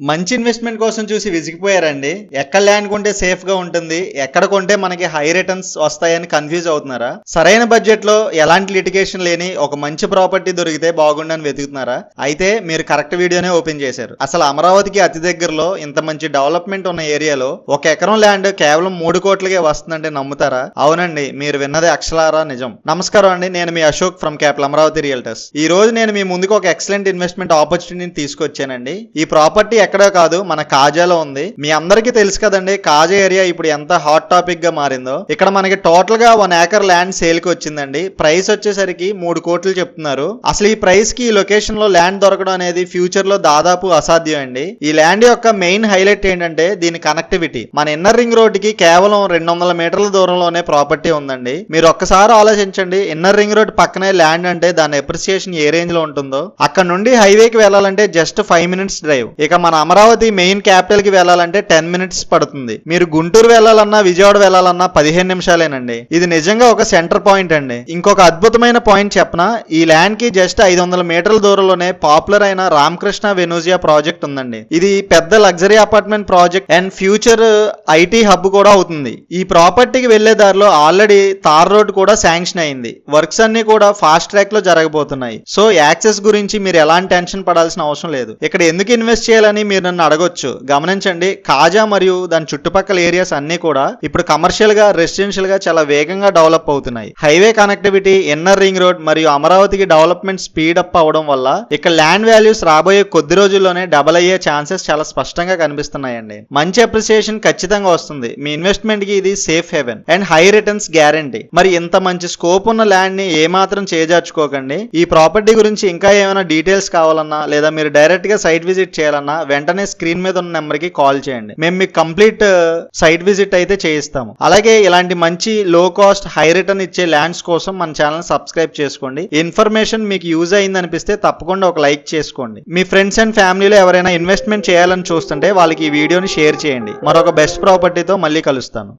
మంచి ఇన్వెస్ట్మెంట్ కోసం చూసి విసిగిపోయారండి. ఎక్కడ ల్యాండ్ కొంటే సేఫ్ గా ఉంటుంది, ఎక్కడ కొంటే మనకి హై రిటర్న్స్ వస్తాయని కన్ఫ్యూజ్ అవుతున్నారా? సరైన బడ్జెట్ లో ఎలాంటి లిటిగేషన్ లేని ఒక మంచి ప్రాపర్టీ దొరికితే బాగుండని వెతుకుతున్నారా? అయితే మీరు కరెక్ట్ వీడియోనే ఓపెన్ చేశారు. అసలు అమరావతికి అతి దగ్గరలో ఇంత మంచి డెవలప్మెంట్ ఉన్న ఏరియాలో 1 ఎకరం ల్యాండ్ కేవలం 3 కోట్లకే వస్తుందంటే నమ్ముతారా? అవునండి, మీరు విన్నదే అక్షరారా నిజం. నమస్కారం అండి, నేను మీ Ashok from capital Amaravati realtors. ఈ రోజు నేను మీ ముందుకు ఒక ఎక్సలెంట్ ఇన్వెస్ట్మెంట్ ఆపర్చునిటీని తీసుకొచ్చానండి. ఈ ప్రాపర్టీ ఎక్కడో కాదు, మన కాజాలో ఉంది. మీ అందరికీ తెలుసు కదండి, కాజా ఏరియా ఇప్పుడు ఎంత హాట్ టాపిక్ గా మారిందో. ఇక్కడ మనకి టోటల్ గా 1 ఏకర్ ల్యాండ్ సేల్ కి వచ్చిందండి. ప్రైస్ వచ్చేసరికి 3 కోట్లు చెప్తున్నారు. అసలు ఈ ప్రైస్ కి ఈ లొకేషన్ లో ల్యాండ్ దొరకడం అనేది ఫ్యూచర్ లో దాదాపు అసాధ్యం అండి. ఈ ల్యాండ్ యొక్క మెయిన్ హైలైట్ ఏంటంటే దీని కనెక్టివిటీ. మన ఇన్నర్ రింగ్ రోడ్ కి కేవలం 200 మీటర్ల దూరంలోనే ప్రాపర్టీ ఉందండి. మీరు ఒక్కసారి ఆలోచించండి, ఇన్నర్ రింగ్ రోడ్ పక్కనే ల్యాండ్ అంటే దాని అప్రిసియేషన్ ఏ రేంజ్ లో ఉంటుందో. అక్కడ నుండి హైవేకి వెళ్ళాలంటే జస్ట్ 5 మినిట్స్ డ్రైవ్. ఇక మన అమరావతి మెయిన్ క్యాపిటల్ కి వెళ్ళాలంటే 10 మినిట్స్ పడుతుంది. మీరు గుంటూరు వెళ్ళాలన్నా విజయవాడ వెళ్ళాలన్నా 15 నిమిషాలేనండి. ఇది నిజంగా ఒక సెంటర్ పాయింట్ అండి. ఇంకొక అద్భుతమైన పాయింట్ చెప్పనా, ఈ ల్యాండ్ కి జస్ట్ 500 మీటర్ల దూరంలోనే పాపులర్ అయిన రామకృష్ణ వెనూజియా ప్రాజెక్ట్ ఉందండి. ఇది పెద్ద luxury apartment project and future IT hub కూడా అవుతుంది. ఈ ప్రాపర్టీకి వెళ్లే దారిలో ఆల్రెడీ తార్ రోడ్ కూడా శాంక్షన్ అయింది. వర్క్స్ అన్ని కూడా ఫాస్ట్ ట్రాక్ లో జరగబోతున్నాయి. సో యాక్సెస్ గురించి మీరు ఎలాంటి టెన్షన్ పడాల్సిన అవసరం లేదు. ఇక్కడ ఎందుకు ఇన్వెస్ట్ చేయాలని మీరు నన్ను అడగొచ్చు. గమనించండి, కాజా మరియు దాని చుట్టుపక్కల ఏరియాస్ అన్ని కూడా ఇప్పుడు కమర్షియల్ గా, రెసిడెన్షియల్ గా చాలా వేగంగా డెవలప్ అవుతున్నాయి. Highway connectivity, inner ring road మరియు అమరావతికి డెవలప్మెంట్ స్పీడ్ అప్ అవడం వల్ల ఇక్కడ ల్యాండ్ వాల్యూస్ రాబోయే కొద్ది రోజుల్లోనే డబల్ అయ్యే ఛాన్సెస్ చాలా స్పష్టంగా కనిపిస్తున్నాయండి. మంచి అప్రిసియేషన్ ఖచ్చితంగా వస్తుంది. మీ ఇన్వెస్ట్మెంట్ కి ఇది safe heaven and high returns guarantee. మరి ఇంత మంచి స్కోప్ ఉన్న ల్యాండ్ ని ఏమాత్రం చేజార్చుకోకండి. ఈ ప్రాపర్టీ గురించి ఇంకా ఏమైనా డీటెయిల్స్ కావాలన్నా లేదా మీరు డైరెక్ట్ గా సైట్ విజిట్ చేయాలన్నా వెంటనే స్క్రీన్ మీద ఉన్న నెంబర్ కి కాల్ చేయండి. మేము మీకు కంప్లీట్ సైట్ విజిట్ అయితే చేయిస్తాము. అలాగే ఇలాంటి మంచి లో కాస్ట్ హై రిటర్న్ ఇచ్చే ల్యాండ్స్ కోసం మన ఛానల్ సబ్స్క్రైబ్ చేసుకోండి. ఇన్ఫర్మేషన్ మీకు యూజ్ అయింది అనిపిస్తే తప్పకుండా ఒక లైక్ చేసుకోండి. మీ ఫ్రెండ్స్ అండ్ ఫ్యామిలీలో ఎవరైనా ఇన్వెస్ట్మెంట్ చేయాలని చూస్తుంటే వాళ్ళకి ఈ వీడియోని షేర్ చేయండి. మరొక బెస్ట్ ప్రాపర్టీతో మళ్ళీ కలుస్తాను.